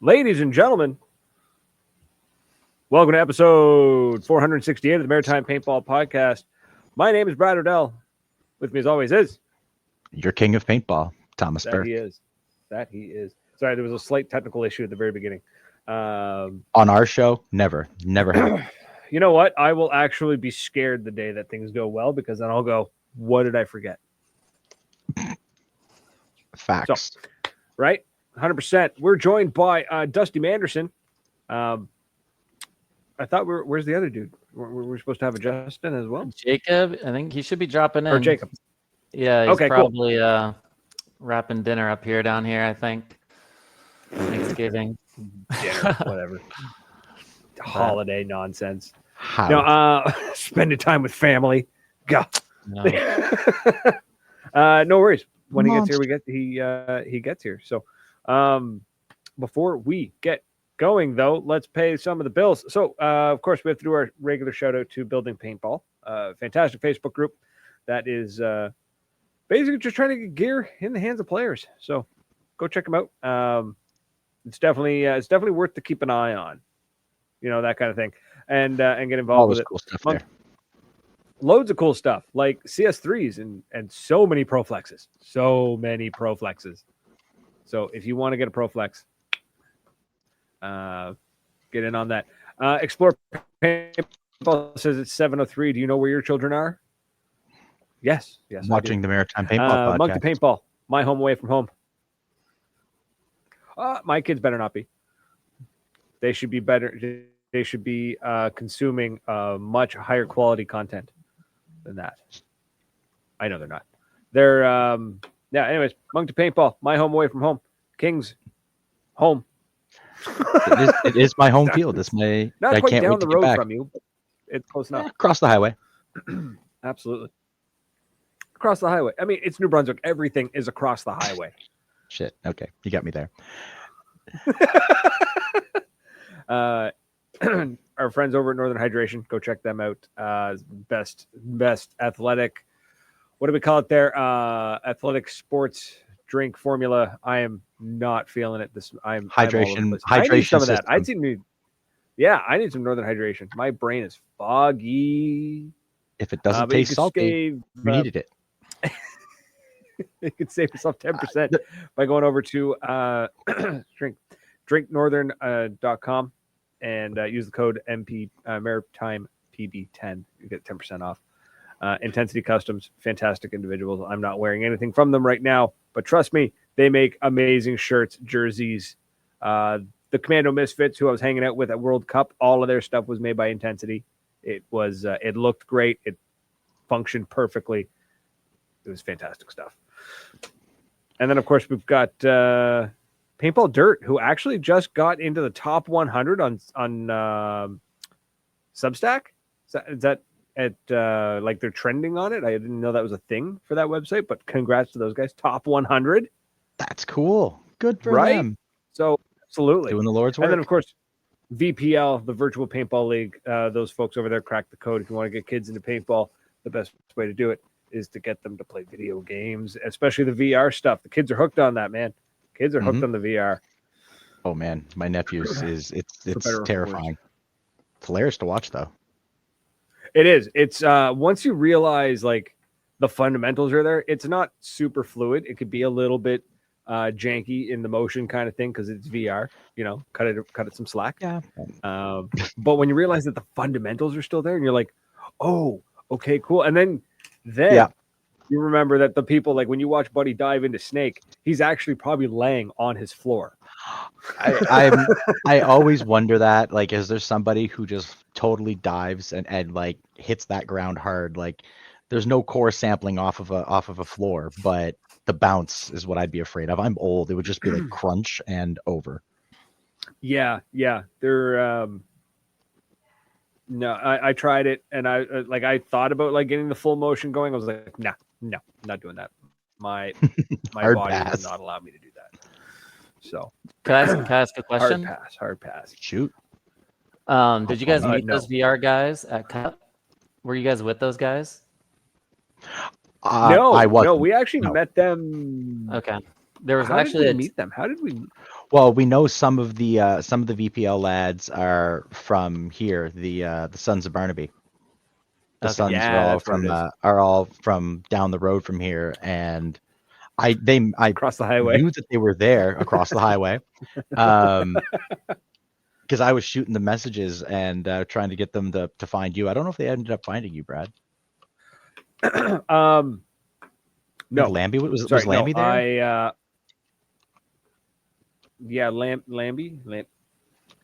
Ladies and gentlemen, welcome to episode 468 of the Maritime Paintball Podcast. My name is Brad Odell. With me, as always, is your king of paintball, Thomas that Burke. he is. That he is. Sorry, there was a slight technical issue at the very beginning. On our show, never happened. You know what? I will actually be scared the day that things go well, because then I'll go, what did I forget? Facts. So, right? 100%. We're joined by Dusty Manderson. I thought where's the other dude? We're supposed to have a Justin as well. Jacob, I think he should be dropping in. Or Jacob. Yeah, he's okay, probably wrapping dinner up down here, I think. Thanksgiving. Yeah, whatever. Holiday nonsense. How? No, spending time with family. God. No. No worries. When he gets here, he gets here. So, before we get going, though, let's pay some of the bills. So, of course, we have to do our regular shout out to Building Paintball, fantastic Facebook group that is basically just trying to get gear in the hands of players. So, go check them out. It's definitely worth to keep an eye on, that kind of thing, and get involved All with this it. cool stuff there. Loads of cool stuff like CS3s and so many Proflexes. So if you want to get a Proflex, get in on that. Explore Paintball says it's 7:03. Do you know where your children are? Yes. Watching the Maritime Paintball podcast. Monkey Paintball, my home away from home. My kids better not be. They should be better. They should be consuming much higher quality content than that. I know they're not. They're anyways, Monkey Paintball, my home away from home. King's home. It is my home field. It's my. Not I quite can't down wait the to get road back. from you, but it's close enough. Across the highway. Absolutely. Across the highway. I mean, it's New Brunswick. Everything is across the highway. Shit. Okay, you got me there. Our friends over at Northern Hydration, go check them out. Best athletic. What do we call it there? Athletic sports drink formula. I am not feeling it. I'm Hydration. I need some of that. System. I need some Northern Hydration. My brain is foggy. If it doesn't taste salty, you needed it. You could save yourself 10% by going over to drinknorthern.com and use the code MP Maritime PB10. You get 10% off. Intensity Customs, fantastic individuals. I'm not wearing anything from them right now, but trust me, they make amazing shirts, jerseys. The Commando Misfits, who I was hanging out with at World Cup, all of their stuff was made by Intensity. It was it looked great. It functioned perfectly. It was fantastic stuff. And then, of course, we've got Paintball Dirt, who actually just got into the top 100 on Substack. Is that at like they're trending on it? I didn't know that was a thing for that website, but congrats to those guys. Top 100. That's cool. Good for them. So absolutely Doing the Lord's work. And then, of course, VPL, the Virtual Paintball League. Those folks over there cracked the code. If you want to get kids into paintball, the best way to do it is to get them to play video games, especially the VR stuff. The kids are hooked on that, man. Kids are hooked on the VR. Oh man, my nephew's it's terrifying. It's hilarious to watch though. It is. It's once you realize like the fundamentals are there, it's not super fluid. It could be a little bit janky in the motion kind of thing because it's VR. Cut it some slack. Yeah. But when you realize that the fundamentals are still there, and you're like, oh, okay, cool. And then you remember that the people, like when you watch Buddy dive into Snake, he's actually probably laying on his floor. I always wonder that, like, is there somebody who just totally dives and like hits that ground hard? Like, there's no core sampling off of a floor, but the bounce is what I'd be afraid of. I'm old. It would just be like crunch and over. Yeah. They're no, I tried it, and I thought about like getting the full motion going. I was like, no, I'm not doing that. My body does not allow me to do that. So Can I ask a question? Hard pass. Shoot. Did you guys meet no. those VR guys at Cup? Were you guys with those guys? No, I wasn't. No, we actually met them. Okay. There was How actually did we meet them? How did we? Well, we know some of the VPL lads are from here, the Sons of Barnaby. The Okay. Sons Yeah, that's what it is. are all from down the road from here, and I Across the highway. knew that they were there across the highway, because I was shooting the messages and trying to get them to find you. I don't know if they ended up finding you, Brad. No, Lambie was sorry, Lambie no, there? Yeah, Lambie. I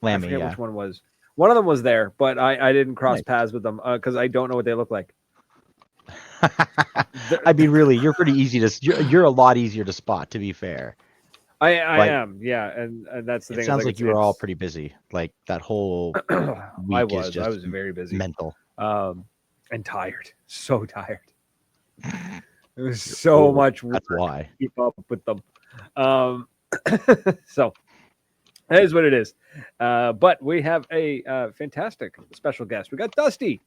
Lambie, forget yeah. which one was. One of them was there, but I didn't cross Nice. paths with them because I don't know what they look like. I mean, really, you're pretty easy to. You're a lot easier to spot, to be fair. I Like, am, yeah, and that's the It thing. sounds like you were all it's- pretty busy. Like that whole I week is just was very busy, mental. and tired, so tired. It was so old. much work That's to why. keep up with them. So that is what it is. But we have a fantastic special guest. We got Dusty,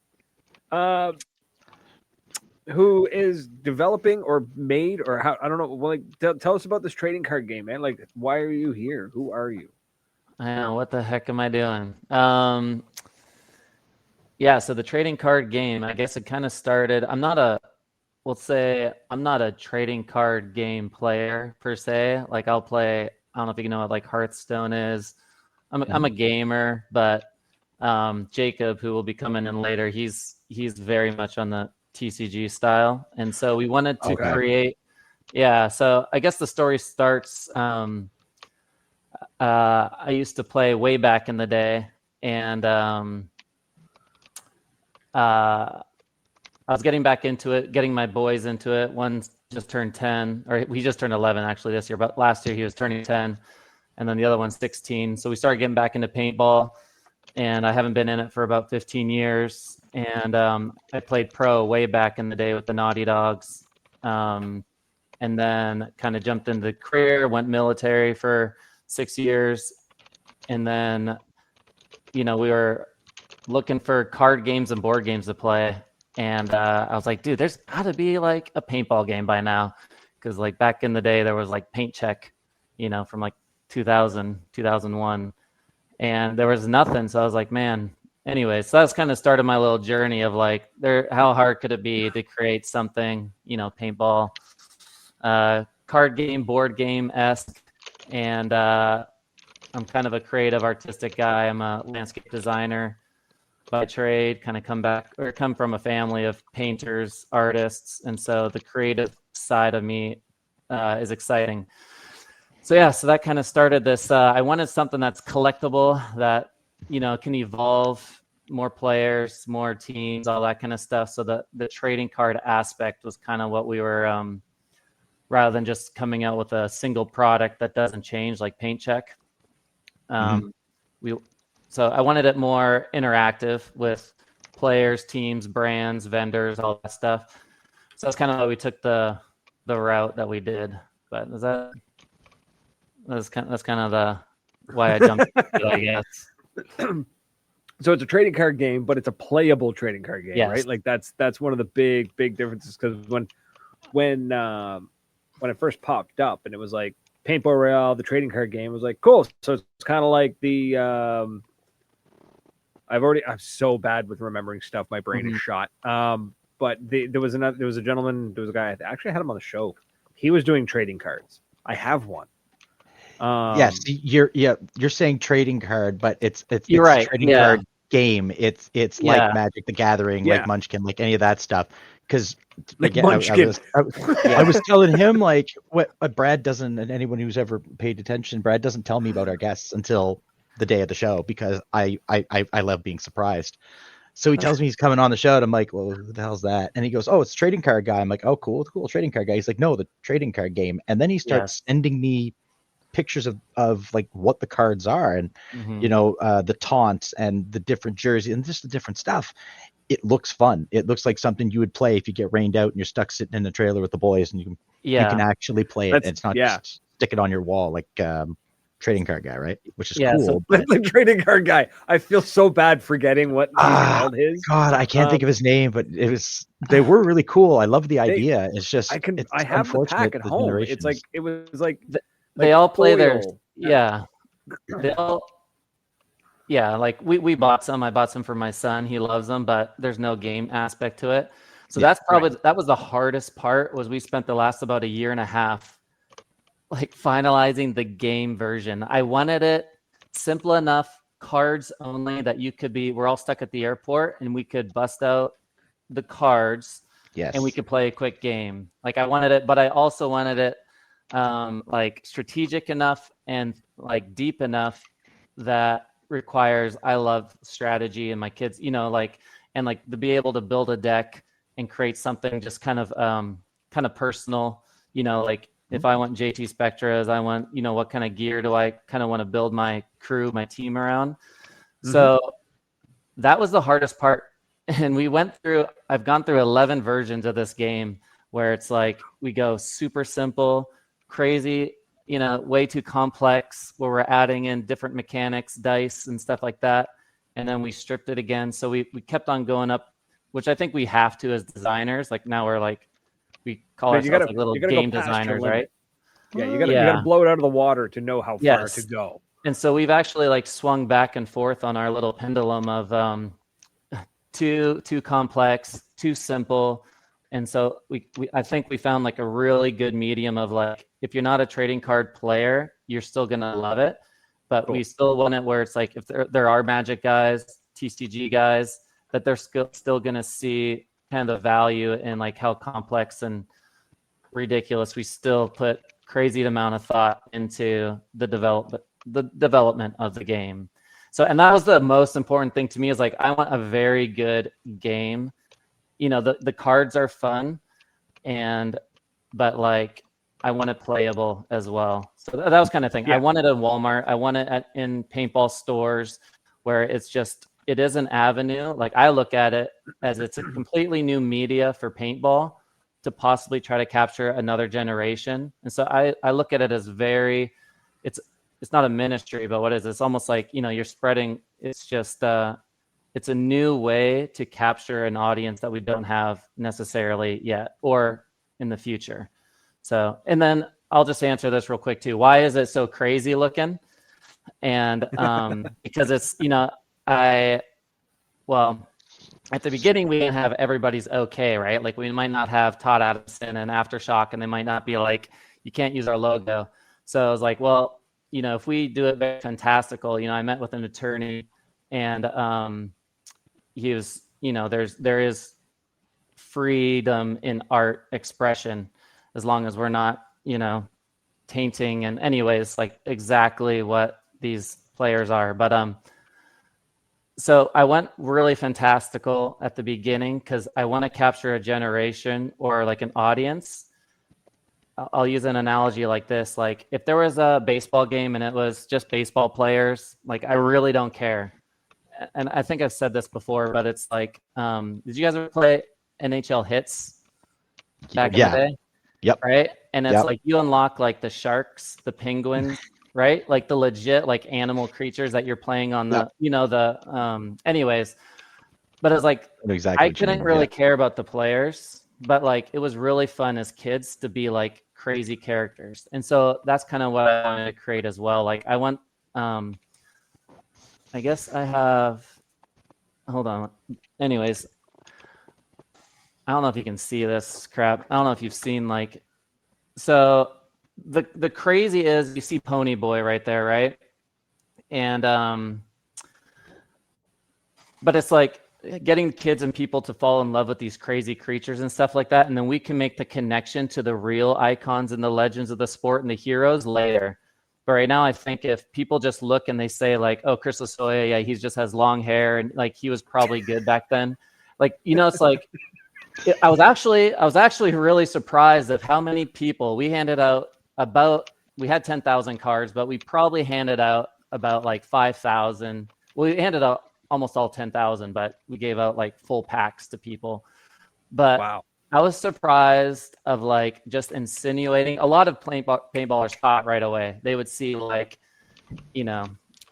who is developing or made or how, I don't know. Well, like, tell us about this trading card game, man. Like, why are you here? Who are you? I know, what the heck am I doing? Yeah, so the trading card game, I guess it kind of started. I'm not a trading card game player per se. Like I'll play, I don't know if you know what like Hearthstone is. I'm a gamer, but Jacob, who will be coming in later, he's very much on the TCG style. And so we wanted to create, yeah, so I guess the story starts, I used to play way back in the day, and I was getting back into it, getting my boys into it. One just turned 10, or he just turned 11 actually this year, but last year he was turning 10, and then the other one's 16. So we started getting back into paintball, and I haven't been in it for about 15 years. And I played pro way back in the day with the Naughty Dogs, and then kind of jumped into the career, went military for 6 years, and then, we were looking for card games and board games to play. And I was like, dude, there's got to be like a paintball game by now. Because like back in the day, there was like Paint Check, from like 2000, 2001. And there was nothing. So I was like, man, anyway, so that's kind of started my little journey of like, how hard could it be to create something, paintball, card game, board game-esque. And I'm kind of a creative, artistic guy. I'm a landscape designer by trade, kind of come from a family of painters, artists, and so the creative side of me is exciting. So yeah, so that kind of started this. I wanted something that's collectible, that can evolve, more players, more teams, all that kind of stuff. So the trading card aspect was kind of what we were, rather than just coming out with a single product that doesn't change, like Paint Check. So I wanted it more interactive with players, teams, brands, vendors, all that stuff. So that's kind of why we took the route that we did. But that's kind of the why I jumped into it, I guess. So it's a trading card game, but it's a playable trading card game, Yes. right? Like that's one of the big differences, because when it first popped up and it was like Paintball Royale, the trading card game, was like, cool. So it's kind of like the I'm so bad with remembering stuff. My brain is shot. But there was a guy, I actually had him on the show. He was doing trading cards. I have one. Yes, you're saying trading card, but it's You're a right. trading card game. It's Yeah. like Magic the Gathering, like Munchkin, like any of that stuff. Because Like again, Munchkin. I was telling him like what Brad doesn't, and anyone who's ever paid attention, Brad doesn't tell me about our guests until the day of the show, because I love being surprised. So he tells me he's coming on the show, and I'm like, well, who the hell's that? And he goes, oh, it's a trading card guy. I'm like, oh, cool trading card guy. He's like, no, the trading card game. And then he starts sending me pictures of like what the cards are, and the taunts and the different jerseys and just the different stuff. It looks fun. It looks like something you would play if you get rained out and you're stuck sitting in the trailer with the boys, and you can actually play it. And it's not just stick it on your wall like trading card guy, right? Which is Yeah, cool. so- But The trading card guy. I feel so bad forgetting what he called his. God, I can't think of his name, but they were really cool. I love the idea. It's just I it's have the unfortunate pack at the home. It's like generations. it was like they all play their foil. they all like we bought some. I bought some for my son. He loves them, but there's no game aspect to it. So Yeah, that's probably that was the hardest part. Was we spent the last about a year and a half like finalizing the game version. I wanted it simple enough, cards only, that you could be. We're all stuck at the airport, and we could bust out the cards, Yes. and we could play a quick game. Like I wanted it, but I also wanted it like strategic enough and like deep enough that requires. I love strategy, and my kids, like and like to be able to build a deck and create something just kind of personal, like if I want JT Spectras, I want, what kind of gear do I kind of want to build my crew, my team around. So that was the hardest part. And I've gone through 11 versions of this game where it's like we go super simple, crazy, way too complex, where we're adding in different mechanics, dice and stuff like that. And then we stripped it again. So we kept on going up, which I think we have to as designers. Like now we're like, we call ourselves like little game designers, right? Yeah, you gotta blow it out of the water to know how far to go. And so we've actually like swung back and forth on our little pendulum of too complex, too simple. And so I think we found like a really good medium of like, if you're not a trading card player, you're still gonna love it. But we still want it where it's like if there are Magic guys, TCG guys, that they're still gonna see kind of the value in like how complex and ridiculous we still put crazy amount of thought into the development of the game. So, and that was the most important thing to me, is like I want a very good game. The cards are fun, but like I want it playable as well. So that was kind of thing. I want it at Walmart. I want it in paintball stores where it is an avenue. Like I look at it as it's a completely new media for paintball to possibly try to capture another generation. And so I look at it as it's not a ministry, but what is it? It's almost like, you're spreading, it's just, it's a new way to capture an audience that we don't have necessarily yet or in the future. So, and then I'll just answer this real quick too. Why is it so crazy looking? And because it's, at the beginning, we didn't have everybody's okay, right? Like we might not have Todd Adamson and Aftershock, and they might not be like, you can't use our logo. So I was like, well, if we do it very fantastical, I met with an attorney, and he was, there is freedom in art expression as long as we're not, tainting. And anyways, like exactly what these players are. But so I went really fantastical at the beginning because I want to capture a generation or like an audience. I'll use an analogy like this. Like if there was a baseball game and it was just baseball players, like I really don't care. And I think I've said this before, but it's like, did you guys ever play NHL Hits back in the day? Yep. Right? And it's like you unlock like the sharks, the penguins, right? Like the legit like animal creatures that you're playing on the, anyways. But it's like, I couldn't really care about the players, but like it was really fun as kids to be like crazy characters. And so that's kind of what I wanted to create as well. Like I want, I guess I have, hold on. Anyways, I don't know if you can see this crap. I don't know if you've seen like, so the crazy is you see Pony Boy right there, right? And but it's like getting kids and people to fall in love with these crazy creatures and stuff like that, and then we can make the connection to the real icons and the legends of the sport and the heroes later. But right now, I think if people just look and they say like, "Oh, Chris Lasoya, yeah, he just has long hair and like he was probably good back then," like it's like. I was actually really surprised of how many people we handed out. We had 10,000 cards, but we probably handed out about like 5,000. We handed out almost all 10,000, but we gave out like full packs to people. But wow. I was surprised of like just insinuating. A lot of paintballers thought right away. They would see like,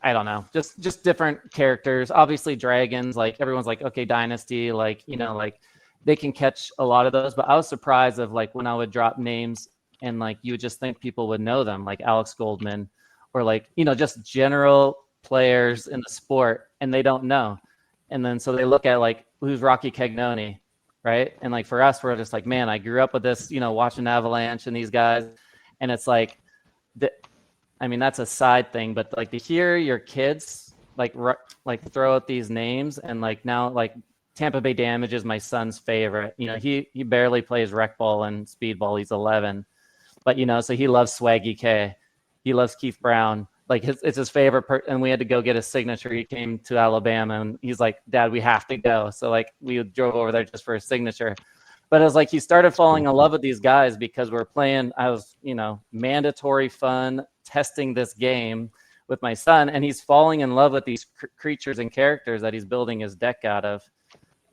I don't know, just different characters. Obviously dragons, like everyone's like, okay, dynasty, like, like they can catch a lot of those. But I was surprised of like when I would drop names and like you would just think people would know them, like Alex Goldman, or like, just general players in the sport, and they don't know. And then so they look at like, who's Rocky Cagnoni, right? And like for us, we're just like, man, I grew up with this, watching Avalanche and these guys, and it's like, that's a side thing, but like to hear your kids like throw out these names, and like now like Tampa Bay Damage is my son's favorite. He barely plays rec ball and speedball. He's 11, but so he loves Swaggy K. He loves Keith Brown. Like it's his favorite and we had to go get his signature. He came to Alabama and he's like, Dad, we have to go. So like we drove over there just for his signature. But it was like he started falling in love with these guys because we're playing. I was, mandatory fun testing this game with my son, and he's falling in love with these creatures and characters that he's building his deck out of.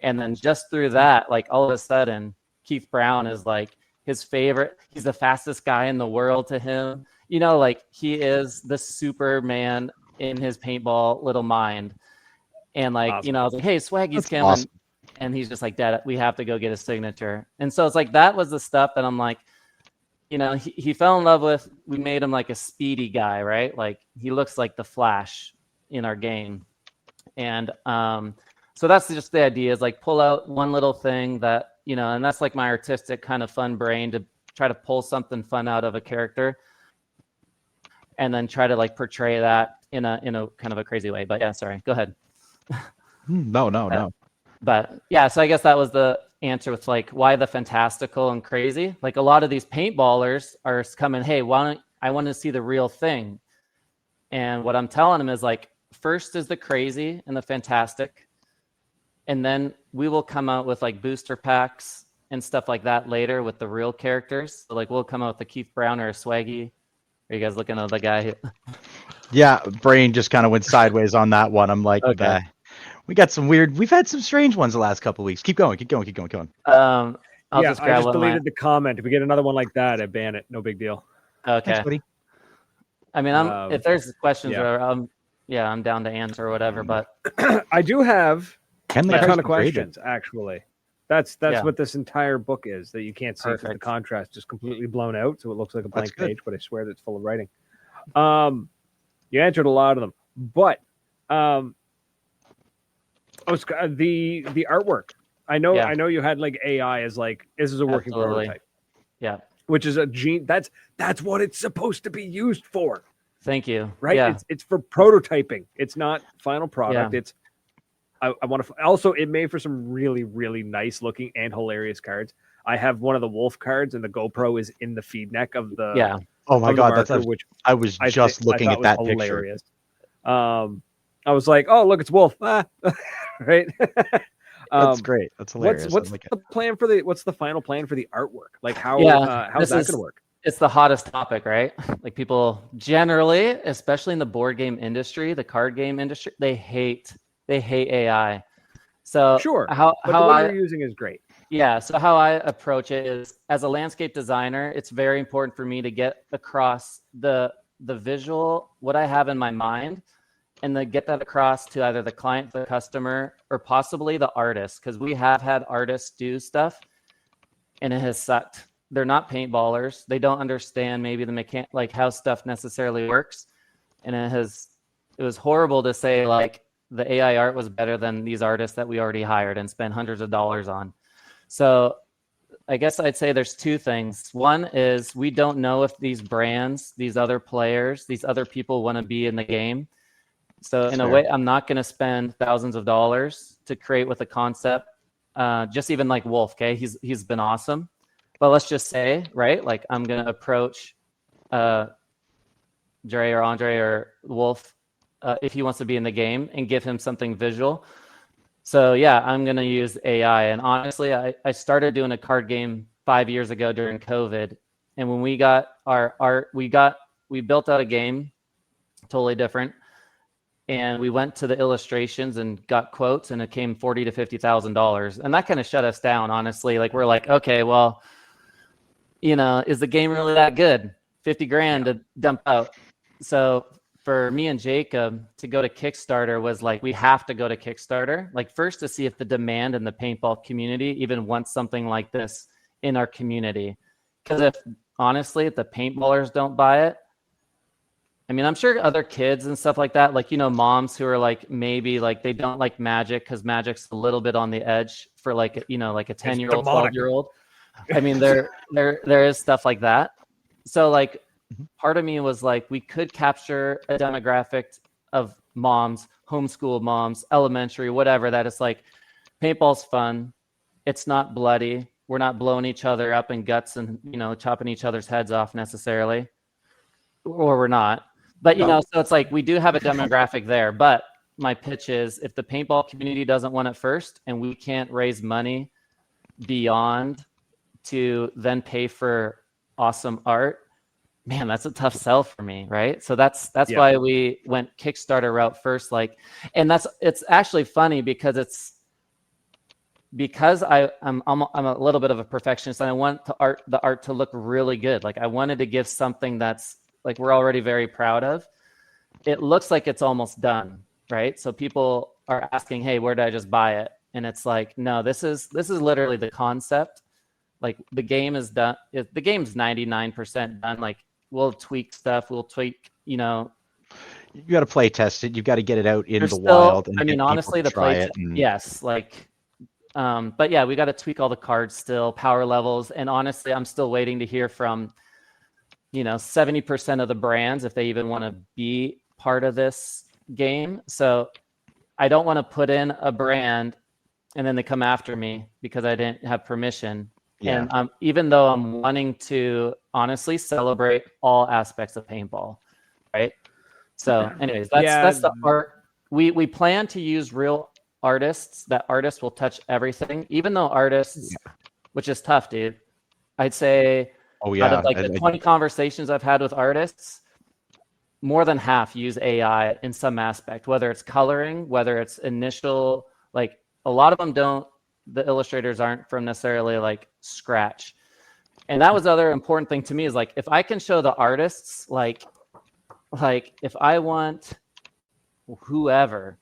And then just through that, like all of a sudden, Keith Brown is like his favorite. He's the fastest guy in the world to him. Like he is the Superman in his paintball little mind. And like, Awesome. I was like, hey, Swaggy's That's coming. awesome. And he's just like, Dad, we have to go get a signature. And so it's like, that was the stuff that I'm like, he fell in love with. We made him like a speedy guy, right? Like he looks like the Flash in our game. And so that's just the idea, is like pull out one little thing that, and that's like my artistic kind of fun brain to try to pull something fun out of a character and then try to like portray that in a kind of a crazy way. But yeah, sorry, go ahead. No. But yeah, so I guess that was the answer with like why the fantastical and crazy. Like a lot of these paintballers are coming, hey, I want to see the real thing. And what I'm telling them is like, first is the crazy and the fantastic. And then we will come out with like booster packs and stuff like that later with the real characters. So like we'll come out with a Keith Brown or a Swaggy. Are you guys looking at the guy? Yeah, brain just kind of went sideways on that one. I'm like, Okay. we've had some strange ones the last couple of weeks. Keep going. I'll I just grab just deleted the comment. If we get another one like that, I ban it. No big deal. Okay. Thanks, buddy. I mean, if there's questions, yeah. I'm down to answer or whatever. But I do have Can a they ton of questions, actually. That's Yeah. what this entire book is, that you can't see because the Perfect. contrast is completely blown out, so it looks like a blank good. page, but I swear that it's full of writing. You answered a lot of them, but the artwork. I know you had like AI as like, this is a working Absolutely. prototype. Yeah. Which is that's what it's supposed to be used for, Thank you. right? Yeah. It's for prototyping. It's not final product. Yeah. It's I want to also, it made for some really, really nice looking and hilarious cards. I have one of the wolf cards, and the GoPro is in the feed neck of the Yeah. Oh my of the God, marker, which I was just looking I at thought that was picture. hilarious. I was like, oh look, it's wolf. Right. That's great. That's hilarious. What's I like it. the plan for what's the final plan for the artwork? Like how's this that is- going to work? It's the hottest topic, right? Like people generally, especially in the board game industry, the card game industry, they hate AI. So Sure. how But the one you're using is great. Yeah. So how I approach it is, as a landscape designer, it's very important for me to get across the visual, what I have in my mind, and then get that across to either the client, the customer, or possibly the artist. Because we have had artists do stuff and it has sucked. They're not paintballers. They don't understand maybe the like how stuff necessarily works. And it was horrible to say like the AI art was better than these artists that we already hired and spent hundreds of dollars on. So I guess I'd say there's two things. One is we don't know if these brands, these other players, these other people want to be in the game. So in a way, I'm not going to spend thousands of dollars to create with a concept. Just even like Wolf, okay? He's been awesome. But let's just say, right? Like I'm going to approach Dre or Andre or Wolf if he wants to be in the game and give him something visual. So yeah, I'm going to use AI. And honestly, I started doing a card game 5 years ago during COVID. And when we got our art, we built out a game totally different. And we went to the illustrations and got quotes, and it came $40,000 to $50,000. And that kind of shut us down, honestly. Like we're like, okay, well, is the game really that good? $50,000 to dump out. So for me and Jacob to go to Kickstarter was like, we have to go to Kickstarter, like first to see if the demand in the paintball community even wants something like this in our community. Because if honestly, if the paintballers don't buy it, I mean, I'm sure other kids and stuff like that, like, you know, moms who are like, maybe like they don't like Magic because Magic's a little bit on the edge for like, you know, like a 10-year-old, 12-year-old. I mean, there is stuff like that. So like part of me was like, we could capture a demographic of moms, homeschool moms, elementary, whatever, that is like, paintball's fun. It's not bloody. We're not blowing each other up in guts and, you know, chopping each other's heads off necessarily, or we're not. But, you know, so it's like we do have a demographic there. But my pitch is if the paintball community doesn't want it first and we can't raise money beyond to then pay for awesome art, man, that's a tough sell for me, right? So that's why we went Kickstarter route first. Like, and it's actually funny because I'm a little bit of a perfectionist and I want the art to look really good. Like I wanted to give something that's like we're already very proud of. It looks like it's almost done, right? So people are asking, hey, where did I just buy it? And it's like, no, this is literally the concept. Like the game is done. The game's 99% done. Like we'll tweak stuff. We'll tweak, you know. You got to play test it. You've got to get it out in the Still, wild. And I mean, honestly, the play yes, like, but yeah, we got to tweak all the cards still, power levels, and honestly, I'm still waiting to hear from, you know, 70% of the brands if they even want to be part of this game. So I don't want to put in a brand and then they come after me because I didn't have permission. Yeah. And even though I'm wanting to honestly celebrate all aspects of paintball, right? So anyways, that's the art. We plan to use real artists. That artists will touch everything, even though artists, which is tough, dude. I'd say out of like the 20 conversations I've had with artists, more than half use AI in some aspect, whether it's coloring, whether it's initial, like a lot of them don't, the illustrators aren't from necessarily like scratch. And that was the other important thing to me is like, if I can show the artists, like if I want whoever,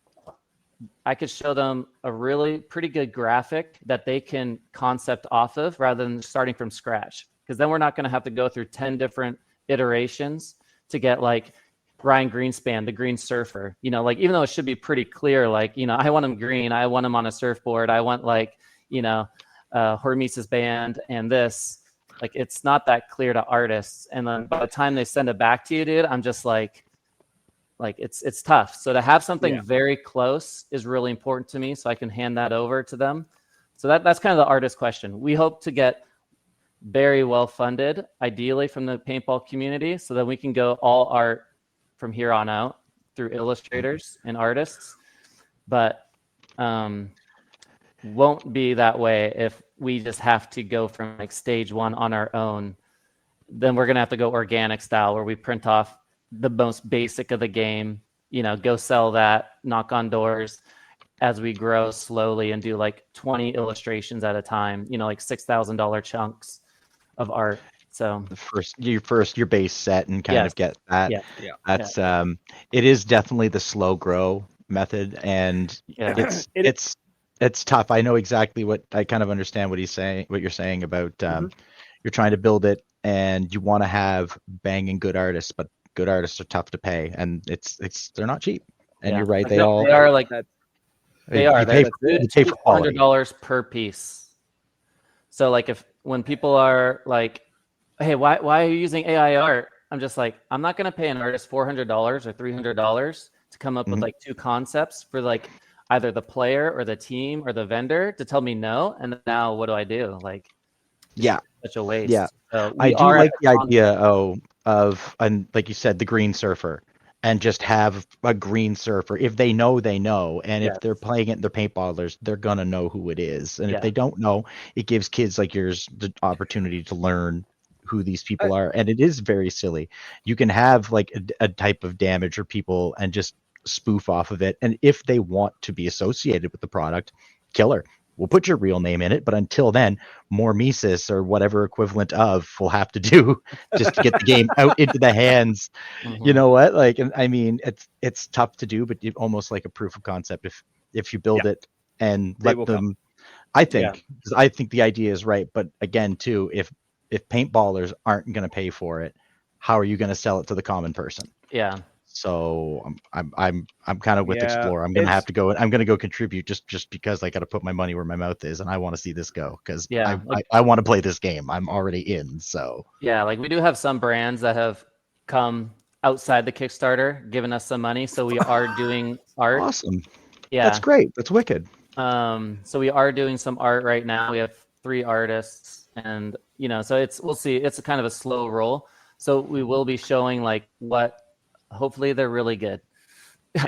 I could show them a really pretty good graphic that they can concept off of rather than starting from scratch. Because then we're not going to have to go through 10 different iterations to get like Ryan Greenspan, the green surfer, you know, like even though it should be pretty clear, like, you know, I want him green, I want him on a surfboard, I want like, you know, Hormesis band and this, like, it's not that clear to artists. And then by the time they send it back to you, dude, I'm just like it's tough. So to have something very close is really important to me. So I can hand that over to them. So that's kind of the artist question. We hope to get very well funded, ideally from the paintball community, so that we can go all art from here on out through illustrators and artists. But won't be that way if we just have to go from like stage one on our own. Then we're gonna have to go organic style where we print off the most basic of the game, you know, go sell that, knock on doors as we grow slowly and do like 20 illustrations at a time, you know, like $6,000 chunks of art. So your base set and kind of get that. That's it is definitely the slow grow method, and it's tough. I know exactly what I kind of understand what you're saying about you're trying to build it and you want to have banging good artists, but good artists are tough to pay, and they're not cheap. And you're right, they are like that. They pay for $200 per piece. So like when people are like, hey, why are you using AI art? I'm just like, I'm not going to pay an artist $400 or $300 to come up with like two concepts for like either the player or the team or the vendor to tell me no. And now what do I do? Like, such a waste. Yeah. So I do like the idea of, and like you said, the green surfer, and just have a green surfer. If they know, they know. And if they're playing it in their paintballers, they're going to know who it is. And if they don't know, it gives kids like yours the opportunity to learn who these people are. And it is very silly. You can have like a type of damage or people and just spoof off of it. And if they want to be associated with the product, killer. we'll put your real name in it, but until then, more Mises or whatever equivalent of will have to do just to get the game out into the hands. You know what? Like, and I mean, it's tough to do, but almost like a proof of concept if you build it and let them. I think, because I think the idea is right, but again, too, if paintballers aren't going to pay for it, how are you going to sell it to the common person? Yeah. So I'm kind of with Explorer. I'm gonna have to go. I'm gonna go contribute just because I got to put my money where my mouth is, and I want to see this go because I want to play this game. I'm already in. So yeah, like we do have some brands that have come outside the Kickstarter, given us some money, so we are doing art. Awesome. Yeah, that's great. That's wicked. So we are doing some art right now. We have 3 artists, and so we'll see. It's a kind of a slow roll. So we will be showing like what. Hopefully they're really good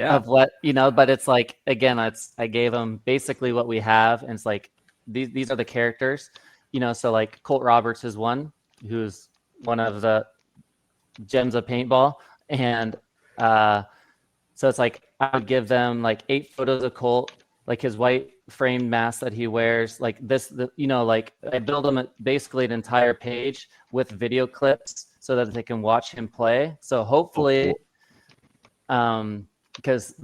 of what, but it's like, again, I gave them basically what we have. And it's like, these are the characters, so like Colt Roberts is one, who's one of the gems of paintball. And so it's like, I would give them like 8 photos of Colt, like his white framed mask that he wears, like this, like I build them basically an entire page with video clips so that they can watch him play. So hopefully, because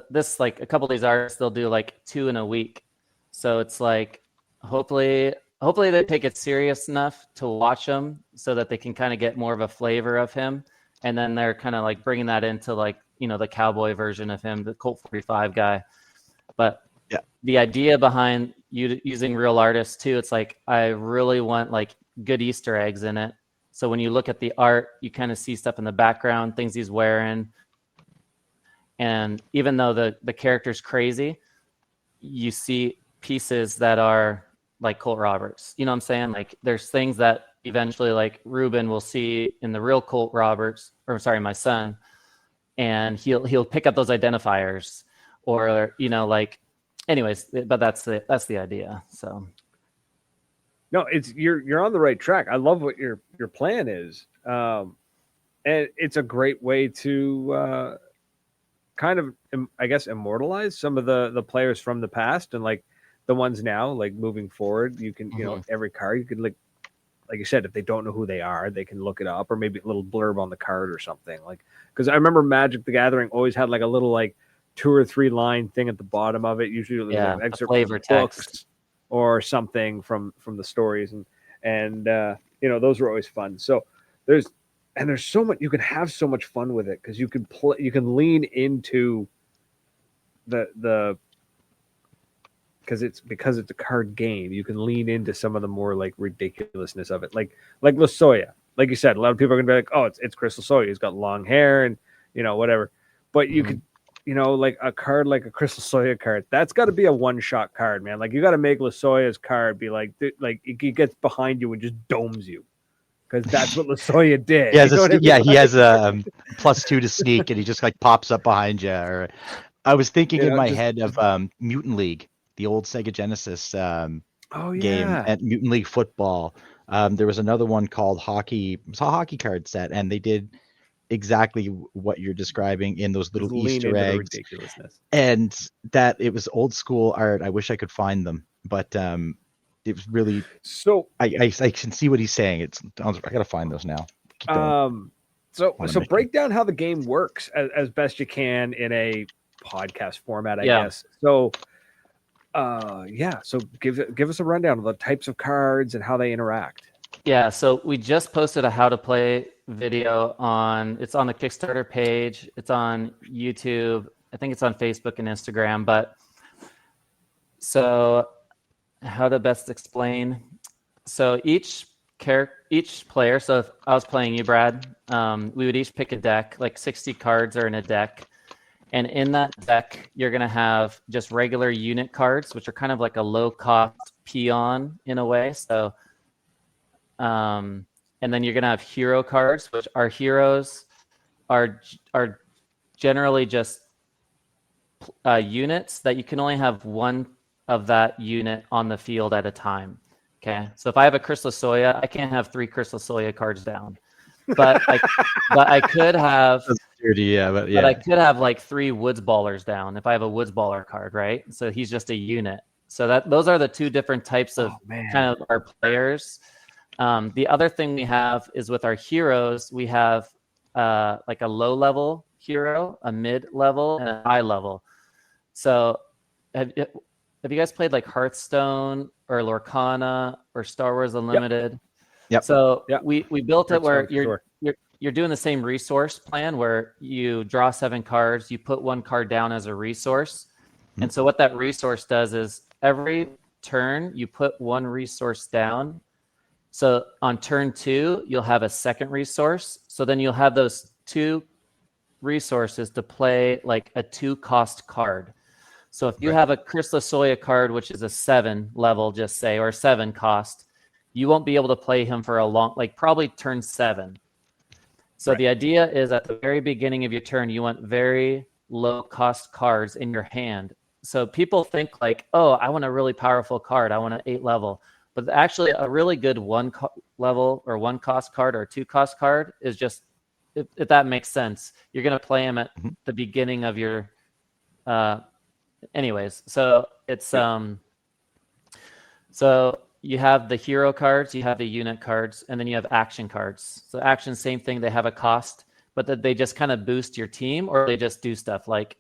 this like a couple of these artists, they'll do like 2 in a week, so it's like hopefully they take it serious enough to watch them so that they can kind of get more of a flavor of him, and then they're kind of like bringing that into like the cowboy version of him, the Colt 45 guy. But the idea behind using real artists too, it's like I really want like good Easter eggs in it, so when you look at the art, you kind of see stuff in the background, things he's wearing. And even though the character's crazy, you see pieces that are like Colt Roberts. You know what I'm saying? Like there's things that eventually like Ruben will see in the real Colt Roberts, or sorry, my son, and he'll pick up those identifiers, or like, anyways. But that's the idea. So no, you're on the right track. I love what your plan is, and it's a great way to. Kind of, I guess, immortalize some of the players from the past and like the ones now, like moving forward. You can, every card you can like you said, if they don't know who they are, they can look it up, or maybe a little blurb on the card or something. Like, because I remember Magic the Gathering always had like a little like 2 or 3 line thing at the bottom of it. Usually, an excerpt flavor from text books or something from the stories, and those were always fun. So there's so much, you can have so much fun with it because you can play, you can lean into the because it's a card game. You can lean into some of the more like ridiculousness of it, like Lasoya. Like you said, a lot of people are gonna be like, "Oh, it's Chris Lasoya. He's got long hair and whatever." But you could, like a card like a Chris Lasoya card, that's got to be a one-shot card, man. Like you got to make Lasoya's card be like he gets behind you and just domes you. Because that's what Lasoya did. He has a +2 to sneak, and he just like pops up behind you. Or I was thinking in my head of Mutant League, the old Sega Genesis game, and Mutant League Football. There was another one called Hockey. It was a hockey card set, and they did exactly what you're describing in those little Easter eggs. Ridiculousness. And that it was old school art. I wish I could find them, but it was really so. I can see what he's saying. I gotta find those now. So break down how the game works as best you can in a podcast format, I guess. So, so give us a rundown of the types of cards and how they interact. Yeah, so we just posted a how to play video it's on the Kickstarter page. It's on YouTube. I think it's on Facebook and Instagram. But so how to best explain. So each player, so if I was playing you, Brad, we would each pick a deck, like 60 cards are in a deck. And in that deck, you're going to have just regular unit cards, which are kind of like a low-cost peon in a way. So, and then you're going to have hero cards, which are heroes are generally just units that you can only have one of that unit on the field at a time. Okay, so if I have a Chris Lasoya, I can't have 3 Chris Lasoya cards down, but I could have. But I could have like 3 Woods Ballers down if I have a Woods Baller card, right? So he's just a unit. So those are the two different types of man. kind of our players. The other thing we have is with our heroes, we have like a low level hero, a mid level, and a high level. So have you guys played like Hearthstone or Lorcana or Star Wars Unlimited? Yep. So Yep. we built it where Hearthstone, you're doing the same resource plan where you draw 7 cards, you put 1 card down as a resource. And so what that resource does is every turn you put 1 resource down. So on turn 2, you'll have a second resource. So then you'll have those 2 resources to play like a 2-cost card. So if you have a Chrysalis Soya card, which is a 7 level, just say, or 7 cost, you won't be able to play him for a long, like probably turn 7. So the idea is at the very beginning of your turn, you want very low cost cards in your hand. So people think like, oh, I want a really powerful card. I want an 8 level. But actually a really good 1 level or 1 cost card or 2 cost card is just, if that makes sense, you're going to play him at the beginning of your, anyways. So it's, so you have the hero cards, you have the unit cards, and then you have action cards. So action, same thing. They have a cost, but that they just kind of boost your team, or they just do stuff like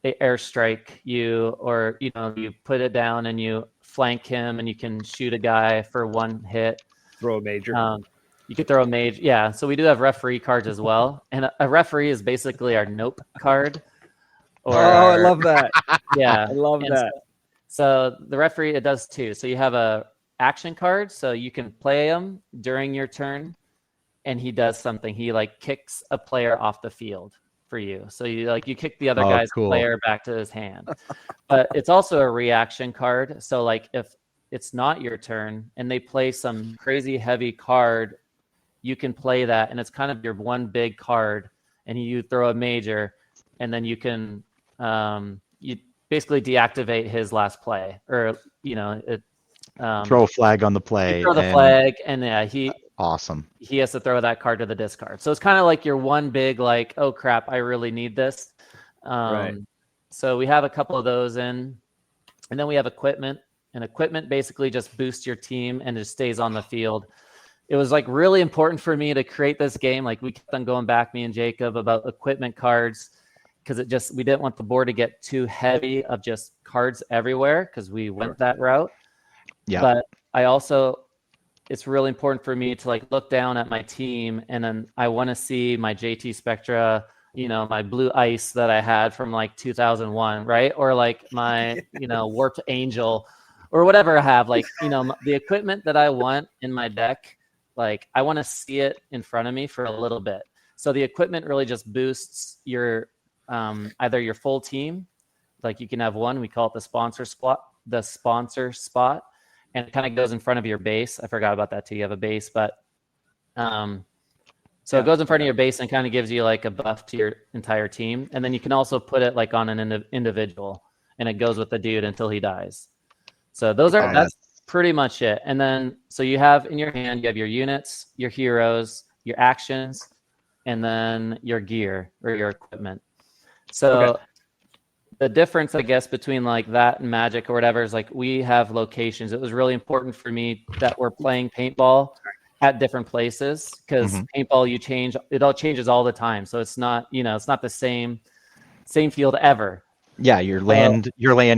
they airstrike you, or you put it down and you flank him, and you can shoot a guy for 1 hit. Throw a major. You could throw a mage. Yeah. So we do have referee cards as well, and a referee is basically our nope card. I love that. Yeah, I love that. So the referee, it does too. So you have a action card, so you can play him during your turn, and he does something. He like kicks a player off the field for you. So you kick the other guy's player back to his hand. But it's also a reaction card. So like if it's not your turn and they play some crazy heavy card, you can play that, and it's kind of your 1 big card, and you throw a major, and then you can you basically deactivate his last play, or throw a flag on the play. Throw the flag, and awesome. He has to throw that card to the discard. So it's kind of like your 1 big, like, oh crap, I really need this. Right. So we have a couple of those in, and then we have equipment, and equipment basically just boosts your team and it stays on the field. It was like really important for me to create this game. Like we kept on going back, me and Jacob, about equipment cards, because we didn't want the board to get too heavy of just cards everywhere, because we went that route. Yeah. But it's really important for me to like look down at my team, and then I want to see my JT Spectra, my blue ice that I had from like 2001, right? Or like my, Warped Angel, or whatever I have, like, the equipment that I want in my deck, like I want to see it in front of me for a little bit. So the equipment really just boosts your, either your full team, like you can have 1, we call it the sponsor spot, and it kind of goes in front of your base. I forgot about that too. You have a base, but so it goes in front of your base and kind of gives you like a buff to your entire team. And then you can also put it like on an individual, and it goes with the dude until he dies. So that's pretty much it. And then, so you have in your hand, you have your units, your heroes, your actions, and then your gear or your equipment. So the difference, I guess, between like that and Magic or whatever is like we have locations. It was really important for me that we're playing paintball at different places, because paintball, it all changes all the time. So it's not, it's not the same field ever. Yeah, your land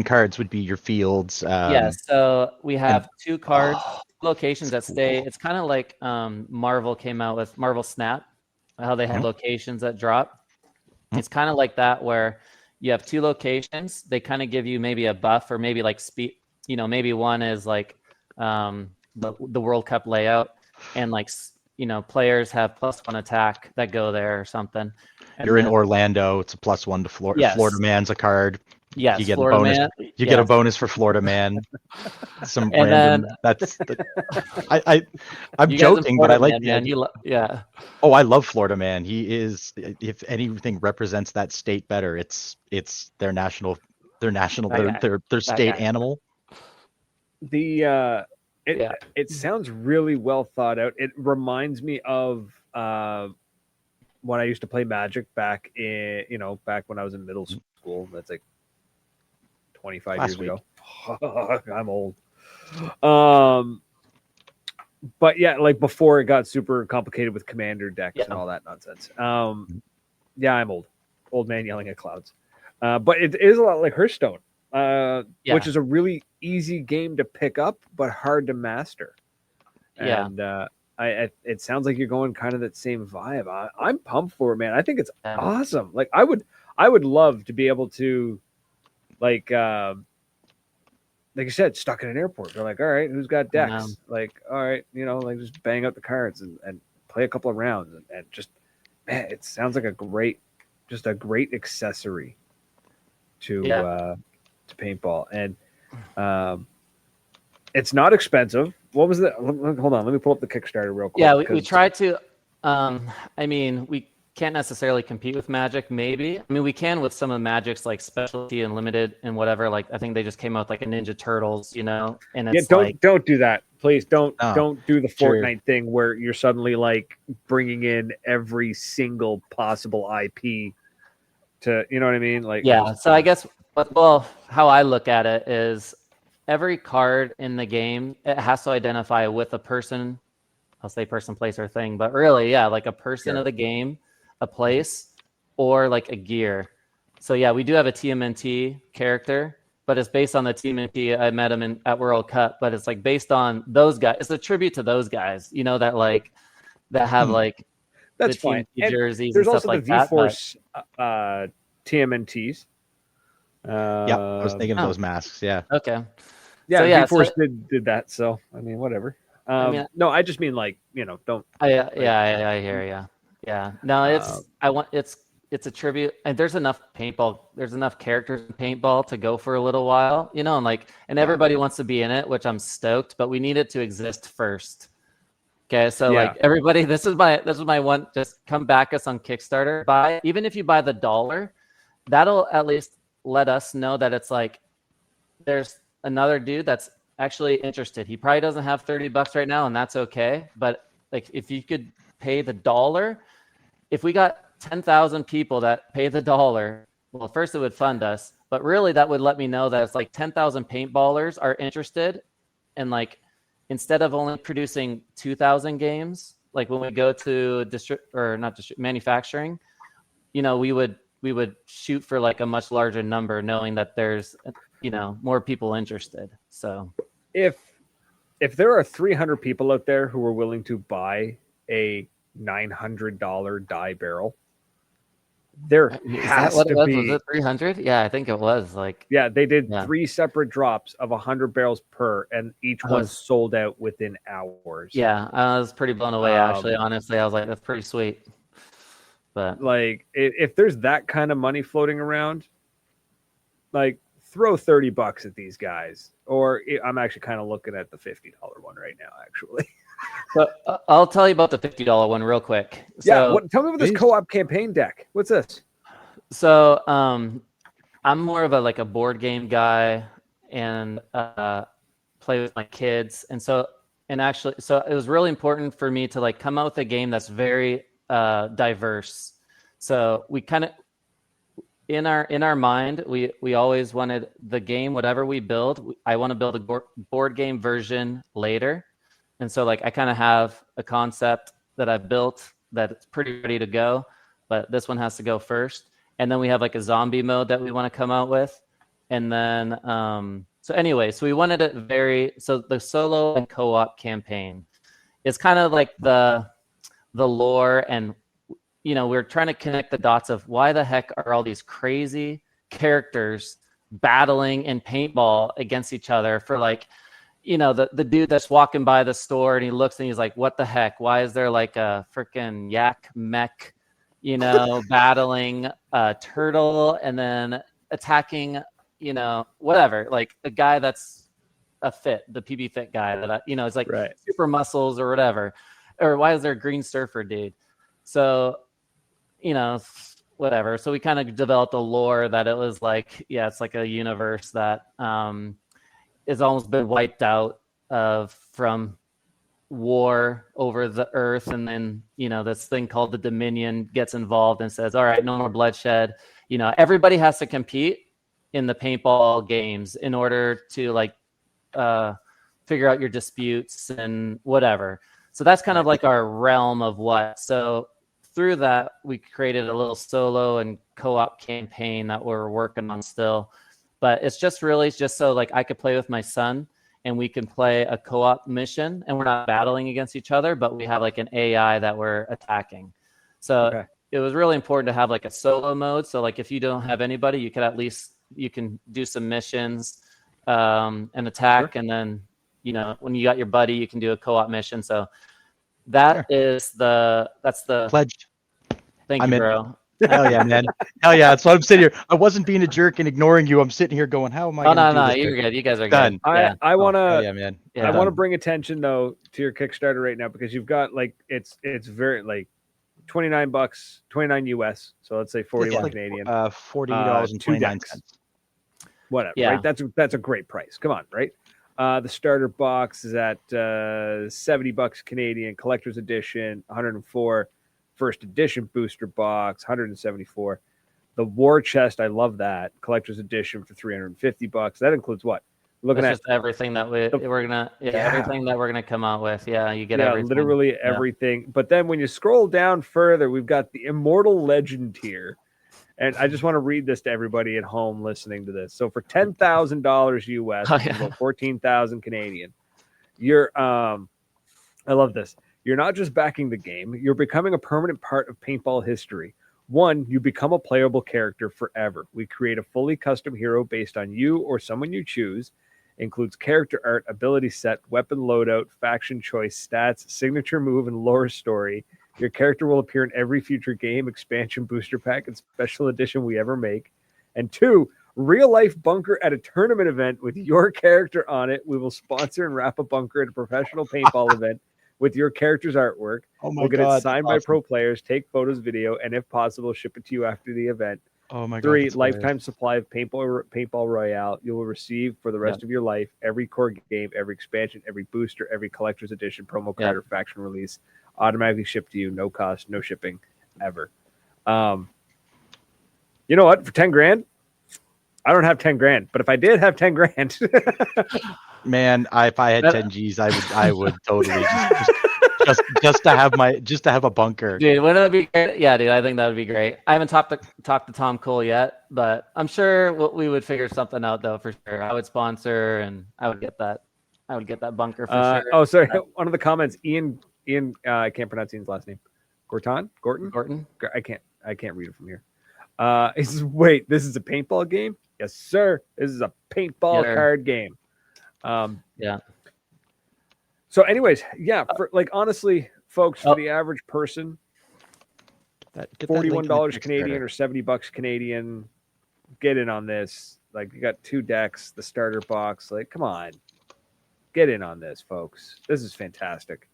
cards would be your fields. So we have 2 cards, locations that stay. It's kind of like Marvel came out with Marvel Snap, how they had locations that drop. It's kind of like that, where you have 2 locations. They kind of give you maybe a buff, or maybe like speed. Maybe one is like the World Cup layout, and like players have +1 attack that go there or something. And You're in Orlando. It's a +1 to Florida. Yes. Florida Man's a card. Yes, you get Florida a bonus. Man. You get a bonus for Florida Man. Some And random. I'm joking, but I like Man. Oh, I love Florida Man. He is. If anything represents that state better, it's their national. Their state animal. It sounds really well thought out. It reminds me of when I used to play Magic back when I was in middle school. That's like 25 Last years week. ago. I'm old. But yeah, like before it got super complicated with commander decks and all that nonsense. Yeah, I'm old man yelling at clouds. But it is a lot like Hearthstone, which is a really easy game to pick up but hard to master. And it sounds like you're going kind of that same vibe. I'm pumped for it, man. I think it's awesome. Like I would love to be able to, like you said, stuck in an airport. They're like, all right, who's got decks? Like, all right, like just bang out the cards and play a couple of rounds and just, man, it sounds like a great accessory to paintball. And it's not expensive. What was the? Hold on, let me pull up the Kickstarter real quick. Yeah, we tried to. I mean, we can't necessarily compete with Magic. Maybe. I mean, we can with some of Magic's like specialty and limited and whatever. Like, I think they just came out with like a Ninja Turtles, and it's don't do that, please. Don't do the Sure. Fortnite thing where you're suddenly like bringing in every single possible IP to, you know what I mean? Like, So I guess, well, how I look at it is every card in the game, it has to identify with a person. I'll say person, place, or thing, but really, like a person of the game, a place, or like a gear. So yeah, we do have a TMNT character, but it's based on the TMNT. I met him at World Cup, but it's like based on those guys. It's a tribute to those guys, that have like that's the fine. TMNT jerseys. There's and also stuff like the V-Force TMNTs. Yeah, I was thinking of those masks. Yeah. Okay. Yeah, V-Force did that. So I mean, whatever. No, I just mean like, don't. I hear you. Yeah. No, it's a tribute, and there's enough characters in paintball to go for a little while, and everybody wants to be in it, which I'm stoked, but we need it to exist first. Okay, so like everybody, this is my one. Just come back us on Kickstarter. Even if you buy the $1, that'll at least let us know that it's like there's another dude that's actually interested. He probably doesn't have $30 right now, and that's okay. But like, if you could pay the $1, if we got 10,000 people that pay the $1, well, first it would fund us, but really that would let me know that it's like 10,000 paintballers are interested, and like instead of only producing 2,000 games, like when we go to manufacturing, we would shoot for like a much larger number, knowing that there's more people interested. So if there are 300 people out there who are willing to buy a $900 die barrel, there has to be. Was it 300? Yeah, I think it was like. Yeah, they did 3 separate drops of 100 barrels per, and each one sold out within hours. Yeah, I was pretty blown away. Actually, honestly, I was like, that's pretty sweet. But like, if there's that kind of money floating around, like, throw $30 at these guys. Or I'm actually kind of looking at the $50 one right now, actually. But I'll tell you about the $50 one real quick. So, tell me about this co-op campaign deck. What's this? So I'm more of a board game guy, and play with my kids. And so it was really important for me to like come out with a game that's very diverse. So we kind of, in our mind, we always wanted the game, whatever we build, I want to build a board game version later. And so like I kind of have a concept that I've built that's pretty ready to go, but this one has to go first. And then we have like a zombie mode that we want to come out with. And then so we wanted it so the solo and co-op campaign is kind of like the lore, and we're trying to connect the dots of why the heck are all these crazy characters battling in paintball against each other for like, the dude that's walking by the store and he looks and he's like, what the heck? Why is there like a freaking yak mech, battling a turtle and then attacking, whatever, like a guy that's the PB Fit guy that, is like super muscles or whatever. Or why is there a green surfer dude? So, whatever. So we kind of developed a lore that it was like, it's like a universe that is almost been wiped out from war over the earth. And then, this thing called the Dominion gets involved and says, all right, no more bloodshed. Everybody has to compete, in the paintball games in order to like figure out your disputes and whatever. So that's kind of like our realm of what. So through that, we created a little solo and co-op campaign that we're working on still. But it's just really just so like I could play with my son and we can play a co-op mission and we're not battling against each other, but we have like an AI that we're attacking. So it was really important to have like a solo mode. So like if you don't have anybody, you could at least, you can do some missions and attack. Sure. And then, you know, when you got your buddy, you can do a co-op mission. So that is that's the pledge. Thank you, bro. Hell yeah, man. Hell yeah. That's why I'm sitting here. I wasn't being a jerk and ignoring you. I'm sitting here going, how am I going to do this? You're good. You guys are done. Good. I want to, yeah, man. I want to bring attention though to your Kickstarter right now, because you've got like, it's very like $29, 29 US. So let's say 41 like, Canadian. $40.29. Whatever. Yeah. Right. That's a great price. Come on. Right. The starter box is at $70 Canadian, collector's edition, 104. First edition booster box, 174. The war chest, I love that. Collector's edition for $350. That includes what? Looking at just everything that we're gonna everything that we're gonna come out with. Yeah, you get everything. Literally everything. But then when you scroll down further, we've got the Immortal Legend tier. And I just want to read this to everybody at home listening to this. So for $10,000 US, 14,000 Canadian, you're I love this. You're not just backing the game, you're becoming a permanent part of paintball history. 1, you become a playable character forever. We create a fully custom hero based on you or someone you choose. Includes character art, ability set, weapon loadout, faction choice, stats, signature move, and lore story. Your character will appear in every future game, expansion, booster pack, and special edition we ever make. And 2, real-life bunker at a tournament event with your character on it. We will sponsor and wrap a bunker at a professional paintball event with your character's artwork. Oh my we'll get God, it signed by pro players, take photos, video, and if possible, ship it to you after the event. Oh my God. 3, lifetime supply of Paintball Royale. You will receive for the rest of your life every core game, every expansion, every booster, every collector's edition, promo card, or faction release. Automatically shipped to you, no cost, no shipping, ever. You know what? For 10 grand, I don't have 10 grand, but if I did have 10 grand, man, if I had 10 G's, I would totally just to have a bunker. Dude, wouldn't that be great? Yeah, dude, I think that would be great. I haven't talked to Tom Cole yet, but I'm sure we would figure something out though for sure. I would sponsor and I would get that bunker for sure. Oh, sorry. One of the comments, Ian, I can't pronounce Ian's last name. Gorton? I can't read it from here. He says, wait, this is a paintball game? Yes, sir. This is a paintball card game. Yeah. So anyways, for like, honestly, folks, for the average person, $41 Canadian or $70 Canadian, get in on this. Like, you got 2 decks, the starter box. Like, come on, get in on this, folks. This is fantastic.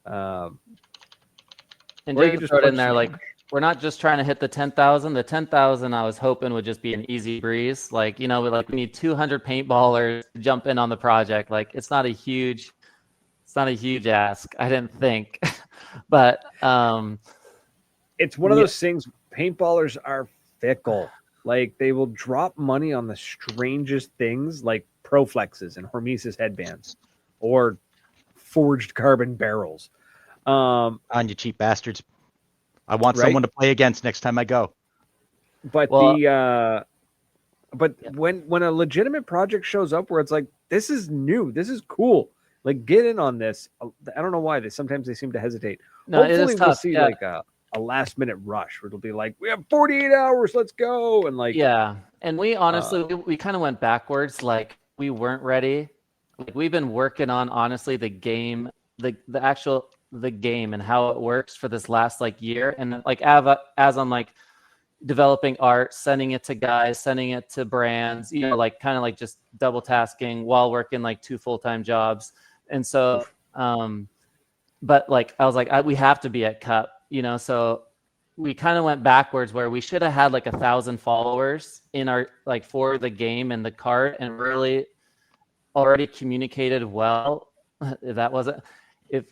And just throw it in there, like, we're not just trying to hit the 10,000. The 10,000 I was hoping would just be an easy breeze. Like, you know, we need 200 paintballers to jump in on the project. Like, it's not a huge ask, I didn't think. But it's one of those things. Paintballers are fickle. Like, they will drop money on the strangest things, like Proflexes and Hormesis headbands or forged carbon barrels. On you cheap bastards. I want someone to play against next time I go. But when a legitimate project shows up where it's like, this is new, this is cool, like, get in on this. I don't know why sometimes they seem to hesitate. No, hopefully we'll see like a last minute rush where it'll be like, we have 48 hours, let's go. And like, and we honestly we kind of went backwards. Like, we weren't ready. Like, we've been working on honestly the game, the game and how it works for this last like year. And like as I'm like developing art, sending it to guys, sending it to brands, you know, like kind of like just double tasking while working like 2 full-time jobs. And so but like I was like, we have to be at Cup, you know. So we kind of went backwards where we should have had like 1,000 followers in our like for the game and the cart, and really already communicated well. If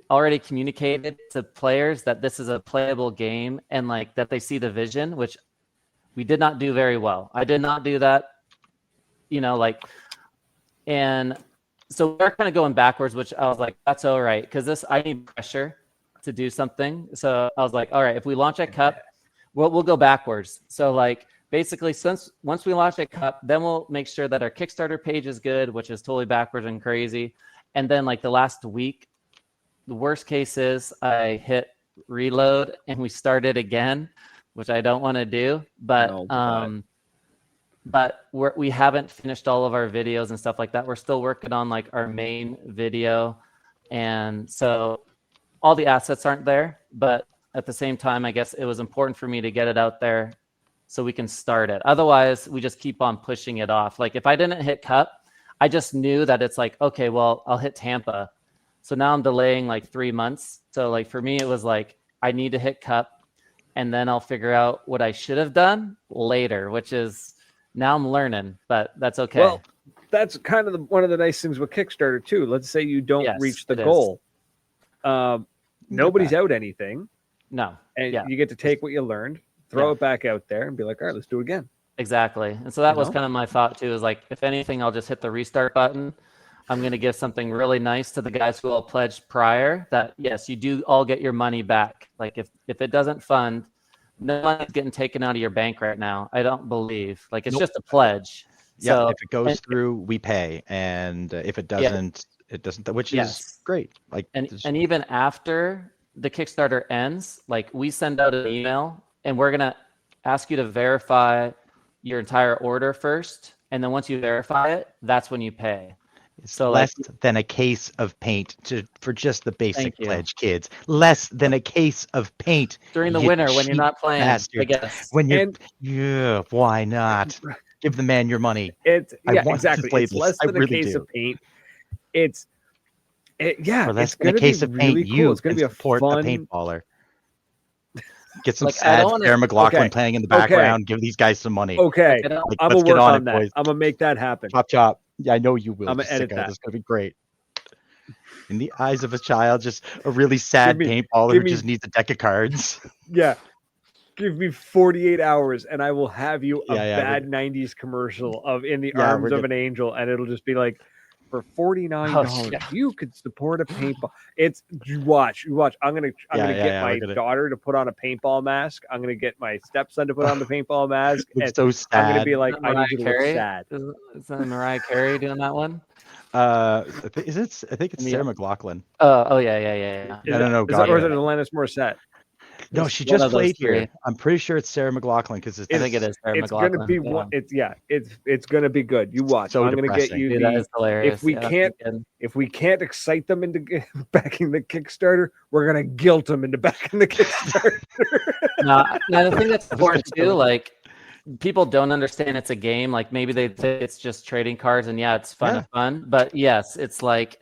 already communicated to players that this is a playable game and like that they see the vision, which we did not do very well. I did not do that like, and so we're kind of going backwards, which I was like, that's all right, because I need pressure to do something. So I was like, all right, if we launch at Cup, we'll go backwards. So like basically, once we launch at Cup, then we'll make sure that our Kickstarter page is good, which is totally backwards and crazy. And then like the last week, the worst case is I hit reload and we started again, which I don't want to do. But we haven't finished all of our videos and stuff like that. We're still working on like our main video. And so all the assets aren't there, but at the same time, I guess it was important for me to get it out there so we can start it. Otherwise, we just keep on pushing it off. Like if I didn't hit Cup, I just knew that it's like, okay, well, I'll hit Tampa. So now I'm delaying like 3 months. So like for me, it was like, I need to hit Cup and then I'll figure out what I should have done later, which is now I'm learning, but that's okay. Well, that's kind of one of the nice things with Kickstarter too. Let's say you don't reach the goal. Nobody's out anything. No. And you get to take what you learned, throw it back out there and be like, all right, let's do it again. Exactly. And so that was kind of my thought too, is like, if anything, I'll just hit the restart button. I'm going to give something really nice to the guys who all pledged prior that, yes, you do all get your money back. Like if it doesn't fund, no money's getting taken out of your bank right now. I don't believe. Like it's just a pledge. Yeah, so, if it goes through, we pay. And if it doesn't, it doesn't, which is great. Like, and even after the Kickstarter ends, like we send out an email and we're going to ask you to verify your entire order first. And then once you verify it, that's when you pay. It's less than a case of paint for just the basic pledge, kids. Less than a case of paint during the winter when you're not playing. I guess when you're why not give the man your money? Exactly. It's less than a case of paint. It's less than a case of paint. Really cool. It's going to be a fun paintballer. Get some like, sad Sarah McLachlan playing in the background. Give these guys some money. Okay, I'm gonna work on that. Boys. I'm gonna make that happen. Chop. Yeah, I know you will. I'm gonna edit that. It's gonna be great. In the eyes of a child, just a really sad paintballer who just needs a deck of cards. Yeah. Give me 48 hours and I will have you a bad 90s commercial of In the Arms of an Angel, and it'll just be like, for $49, you could support a paintball. You watch. I'm gonna get my daughter to put on a paintball mask. I'm gonna get my stepson to put on the paintball mask. And so sad. I'm gonna be like, I need you to look sad. Is that Mariah Carey doing that one? I think it's Sarah McLachlan. Oh yeah. No. Or is it Alanis Morissette? No, she just played here. I'm pretty sure it's Sarah McLachlan because I think it is Sarah McLachlan. It's gonna be one. It's gonna be good. You watch. So I'm gonna get you. That is hilarious. If we can't excite them into backing the Kickstarter, we're gonna guilt them into backing the Kickstarter. Now the thing that's important too, like people don't understand it's a game. Like maybe they think it's just trading cards, and it's fun. But yes, it's like,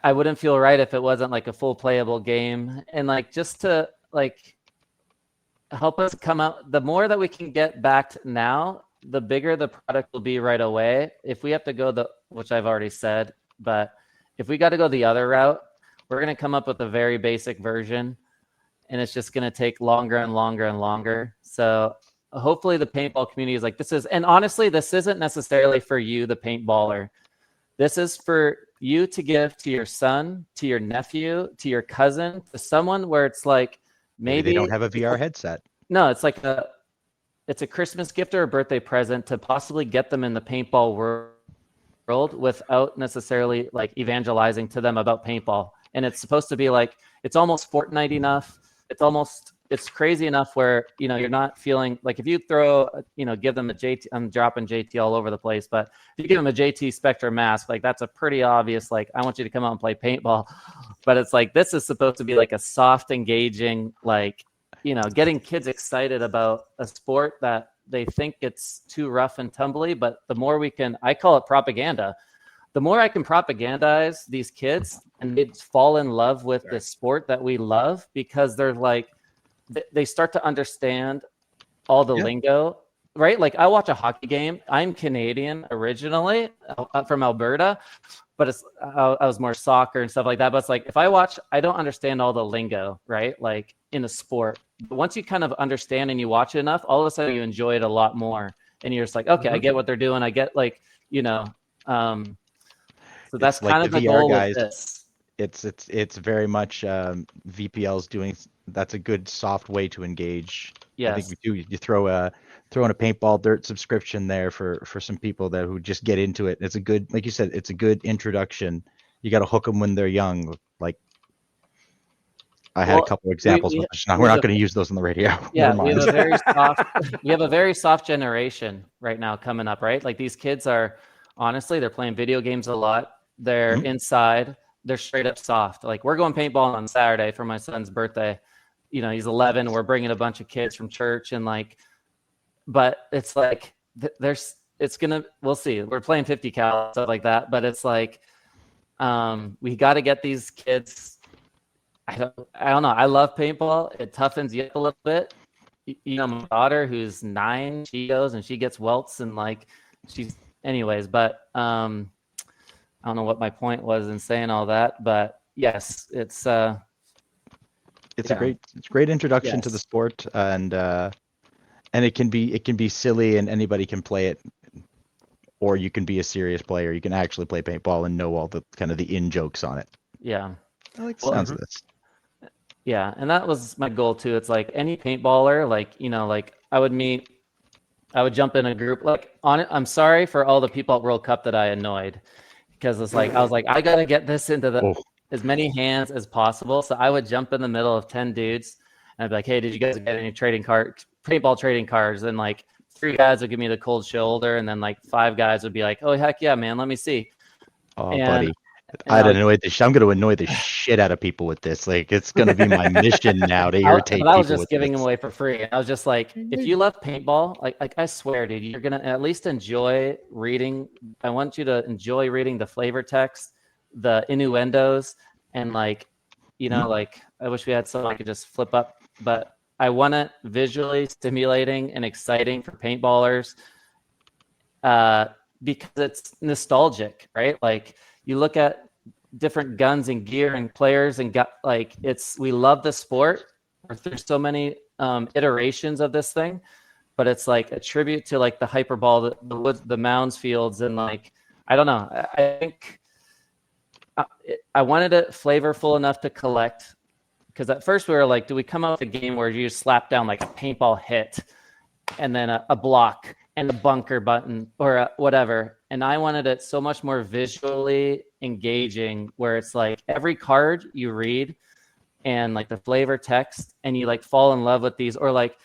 I wouldn't feel right if it wasn't like a full playable game. And like, just to like help us come out, the more that we can get backed now, the bigger the product will be right away. If we have to go which I've already said, but if we got to go the other route, we're going to come up with a very basic version, and it's just going to take longer and longer and longer. So hopefully the paintball community is like, and honestly, this isn't necessarily for you, the paintballer. This is for you to give to your son, to your nephew, to your cousin, to someone where it's like, maybe they don't have a VR headset. No, it's like it's a Christmas gift or a birthday present to possibly get them in the paintball world without necessarily like evangelizing to them about paintball. And it's supposed to be like, it's almost Fortnite enough. It's crazy enough where, you're not feeling like, if you throw, give them a JT, I'm dropping JT all over the place, but if you give them a JT Spectre mask, like that's a pretty obvious, like, I want you to come out and play paintball. But it's like, this is supposed to be like a soft, engaging, like, getting kids excited about a sport that they think it's too rough and tumbly. But the more I call it propaganda. The more I can propagandize these kids and they fall in love with this sport that we love, because they're like, they start to understand all the lingo, right? Like I watch a hockey game. I'm Canadian originally, from Alberta, but I was more soccer and stuff like that. But it's like, if I watch, I don't understand all the lingo, right? Like in a sport. But once you kind of understand and you watch it enough, all of a sudden you enjoy it a lot more. and you're just like, okay, I get what they're doing. I get like, so that's It's like kind of the VR goal guys. with this. It's very much VPL's doing. That's a good soft way to engage. I think Yes. you throw in a paintball dirt subscription there for some people that who just get into it. It's a good, like you said, it's a good introduction. You got to hook them when they're young. Like I had a couple examples, but we're not going to use those on the radio. Yeah, Never we have mind. a very soft. We have a very soft generation right now coming up, right? Like these kids are honestly, they're playing video games a lot. They're inside. They're straight up soft. Like we're going paintball on Saturday for my son's birthday. He's 11. We're bringing a bunch of kids from church and like, but it's like we'll see. We're playing 50 cal stuff like that, but it's like, we got to get these kids. I don't know. I love paintball. It toughens you up a little bit. My daughter who's 9, she goes and she gets welts and like anyways, but I don't know what my point was in saying all that, but yes, it's a great introduction to the sport, and it can be silly and anybody can play it, or you can be a serious player. You can actually play paintball and know all the kind of the in jokes on it. Yeah, I like the sounds of this. Yeah, and that was my goal too. It's like any paintballer, like like I would jump in a group. Like I'm sorry for all the people at World Cup that I annoyed, because it's like I was like I gotta get this into as many hands as possible. So I would jump in the middle of 10 dudes and I'd be like, hey, did you guys get any paintball trading cards? And like 3 guys would give me the cold shoulder, and then like 5 guys would be like, oh heck yeah, man, let me see. Oh, buddy. I'm going to annoy the shit out of people with this. Like, it's going to be my mission now to irritate people. I was just giving them away for free. I was just like, if you love paintball, like I swear, dude, you're going to at least enjoy reading. I want you to enjoy reading the flavor text, the innuendos, and like, like I wish we had something I could just flip up, but I want it visually stimulating and exciting for paintballers because it's nostalgic, right? Like, you look at different guns and gear and players and we love the sport. There's so many iterations of this thing, but it's like a tribute to like the hyperball, the mounds fields. And like, I don't know. I think I wanted it flavorful enough to collect, because at first we were like, do we come up with a game where you just slap down like a paintball hit and then a block and a bunker button or whatever? And I wanted it so much more visually engaging, where it's like every card you read and like the flavor text, and you like fall in love with these, or like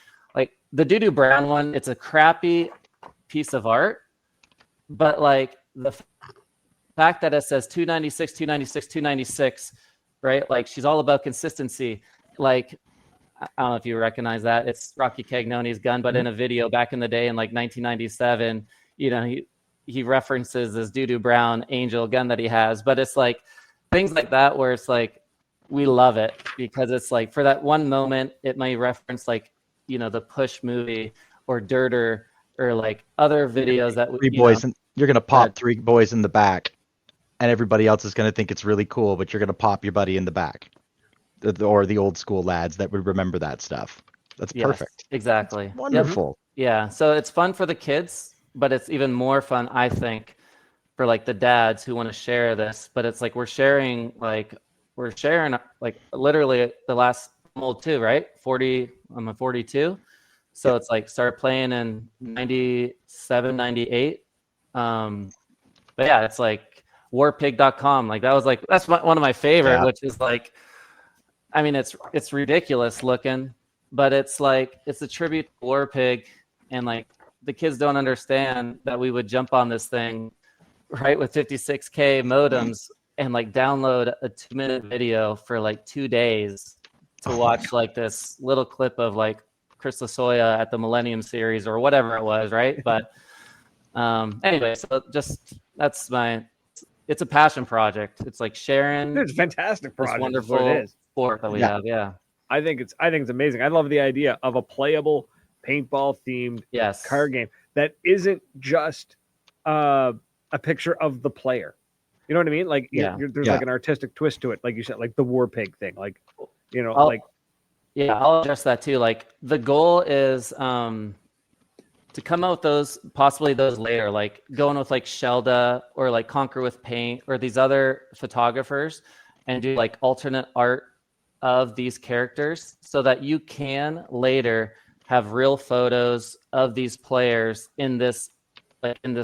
the Doo-Doo Brown one. It's a crappy piece of art, but like the fact that it says 296, 296, 296, right? Like she's all about consistency. Like, I don't know if you recognize that. It's Rocky Cagnoni's gun, but in a video back in the day in like 1997, he references this Doo-Doo Brown Angel gun that he has. But it's like things like that where it's like we love it, because it's like for that one moment it may reference like the Push movie or Dirter or like other videos that and you're gonna pop 3 boys in the back, and everybody else is gonna think it's really cool, but you're gonna pop your buddy in the back, or the old school lads that would remember that stuff. That's perfect. Exactly. Wonderful. Yep. Yeah. So it's fun for the kids, but it's even more fun, I think, for like the dads who want to share this. But it's like we're sharing like literally the last old too, right? 40. I'm a 42. So it's like started playing in 97, 98. But yeah, it's like warpig.com. Like that's one of my favorite, which is like, I mean, it's ridiculous looking, but it's like, it's a tribute to Warpig, and like the kids don't understand that we would jump on this thing, right, with 56K modems and like download a 2-minute video for like 2 days to watch like this little clip of like Chris Lasoya at the Millennium Series or whatever it was, right? But anyway, so just it's a passion project. It's like sharing. It's a fantastic project. Wonderful sport that we have. Yeah. I think it's amazing. I love the idea of a playable paintball themed card game that isn't just a picture of the player. You know what I mean? Like there's like an artistic twist to it, like you said, like the War Pig thing. Like, I'll address that too. Like the goal is to come out with those, possibly those later, like going with like Shelda or like Conquer with Paint or these other photographers and do like alternate art of these characters so that you can later have real photos of these players in this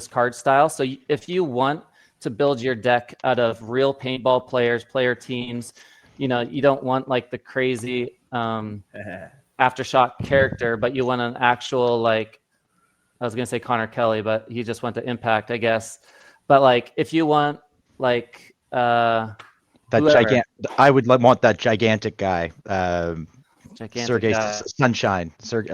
card style. So if you want to build your deck out of real paintball players, player teams, you don't want like the crazy Aftershock character, but you want an actual, like, I was going to say Connor Kelly, but he just went to Impact, I guess. But like, if you want like that gigantic, I would want that gigantic guy, Sergey Sunshine. Sergey,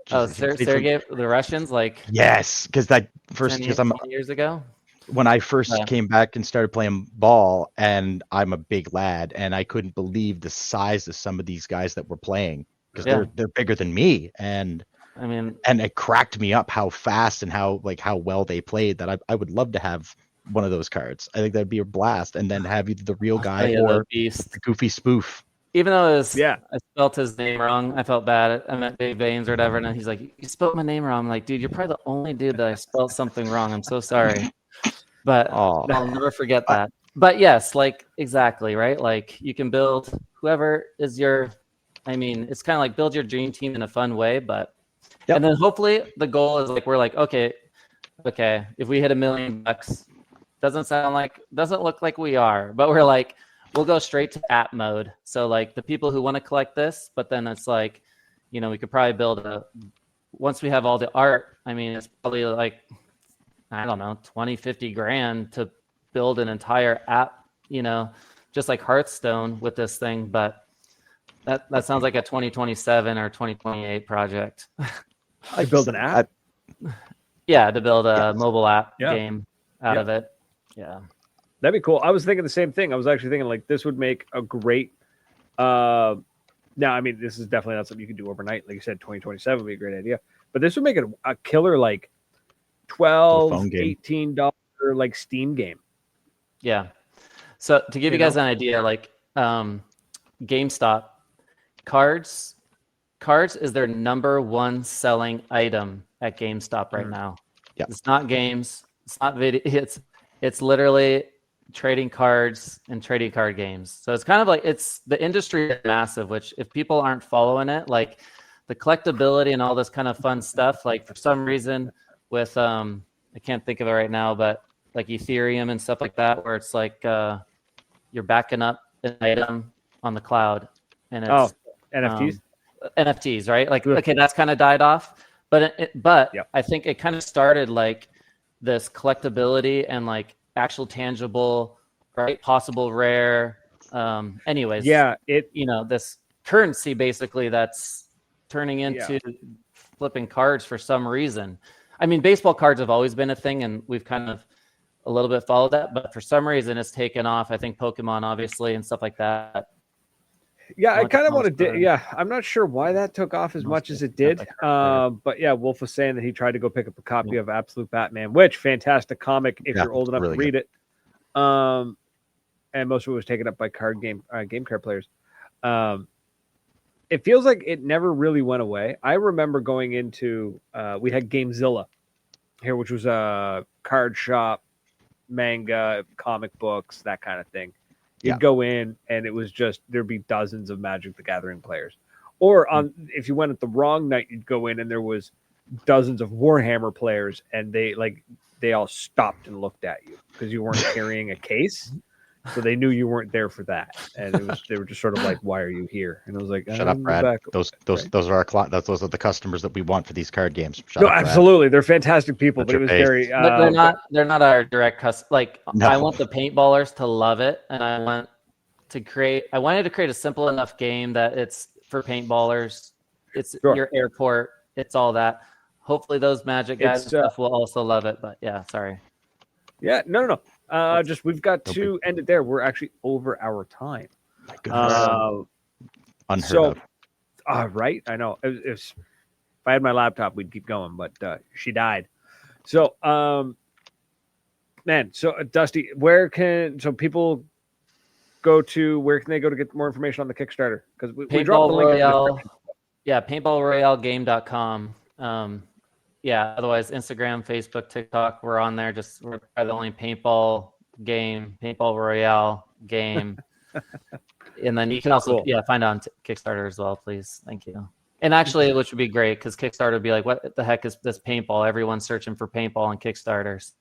the Russians, like, yes, because that first 10 years ago. When I first came back and started playing ball, and I'm a big lad, and I couldn't believe the size of some of these guys that were playing because they're bigger than me, and I mean, and it cracked me up how fast and how well they played. That I would love to have one of those cards. I think that'd be a blast, and then have either the real guy or the goofy spoof. Even though I spelled his name wrong, I felt bad. I meant Dave Baines or whatever, and he's like, "You spelled my name wrong." I'm like, "Dude, you're probably the only dude that I spelled something wrong. I'm so sorry." But I'll never forget that. But yes, like, exactly, right? Like, you can build whoever is your, I mean, it's kind of like build your dream team in a fun way, but and then hopefully the goal is like, we're like, okay, if we hit $1 million, doesn't look like we are, but we're like, we'll go straight to app mode. So like the people who want to collect this, but then it's like, we could probably build once we have all the art, I mean, it's probably like, I don't know, 20, 50 grand to build an entire app, just like Hearthstone with this thing. But that sounds like a 2027 or 2028 project. I build an app? Yeah, to build a mobile app game out of it. Yeah. That'd be cool. I was thinking the same thing. I was actually thinking like this would make a great now, I mean, this is definitely not something you can do overnight. Like you said, 2027 would be a great idea. But this would make it a killer like $12, $18 like Steam game. Yeah. So to give you guys an idea, like GameStop, cards is their number one selling item at GameStop right now. Yeah. It's not games. It's not video. It's literally trading cards and trading card games. So it's kind of like, it's the industry is massive, which if people aren't following it, like the collectability and all this kind of fun stuff, like for some reason with, I can't think of it right now, but like Ethereum and stuff like that, where it's like you're backing up an item on the cloud and it's NFTs, right? Like, okay, that's kind of died off, but I think it kind of started like this collectability and like actual tangible, right? Possible rare. Anyways, this currency basically that's turning into flipping cards for some reason. I mean, baseball cards have always been a thing, and we've kind of a little bit followed that, but for some reason it's taken off. I think Pokemon, obviously, and stuff like that. Yeah, I kind of want to. Yeah, I'm not sure why that took off as much as it did. But yeah, Wolf was saying that he tried to go pick up a copy of Absolute Batman, which fantastic comic if you're old enough to read it. And most of it was taken up by game card players. It feels like it never really went away. I remember going into we had Gamezilla here, which was a card shop, manga, comic books, that kind of thing. You'd go in and it was just, there'd be dozens of Magic the Gathering players. Or if you went at the wrong night, you'd go in and there was dozens of Warhammer players, and they all stopped and looked at you because you weren't carrying a case. So they knew you weren't there for that. And they were just sort of like, why are you here? And I was like, shut up, Brad. Those are our clients. Those are the customers that we want for these card games. Absolutely. Brad. They're fantastic people, but it was very but they're not our direct customers. Like I want the paintballers to love it, and I wanted to create a simple enough game that it's for paintballers. It's your airport, it's all that. Hopefully those Magic guys and stuff will also love it. But yeah, sorry. Yeah, no. Just we've got to end it there. We're actually over our time. My goodness. Unheard of. Right? I know. If I had my laptop, we'd keep going, but she died. So, Dusty, where can people go to? Where can they go to get more information on the Kickstarter? Because we dropped the link. Paintballroyalegame.com. yeah, otherwise Instagram, Facebook, TikTok, we're on there. We're the only paintball Royale game. And then you can also Cool. find on Kickstarter as well, please. Thank you. And actually, which would be great because Kickstarter would be like, what the heck is this paintball? Everyone's searching for paintball on Kickstarters.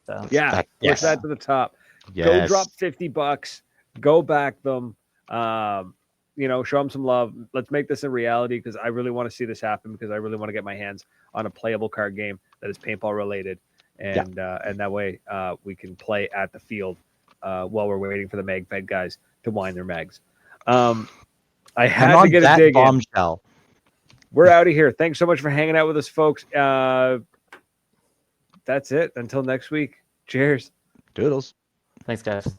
So Yeah, push that to the top. Yes. Go drop $50. Go back them. Show them some love. Let's make this a reality because I really want to see this happen because I really want to get my hands on a playable card game that is paintball related, and that way we can play at the field while we're waiting for the mag fed guys to wind their mags. I had to get a dig bombshell. We're out of here. Thanks so much for hanging out with us, folks. That's it. Until next week. Cheers. Doodles. Thanks, guys.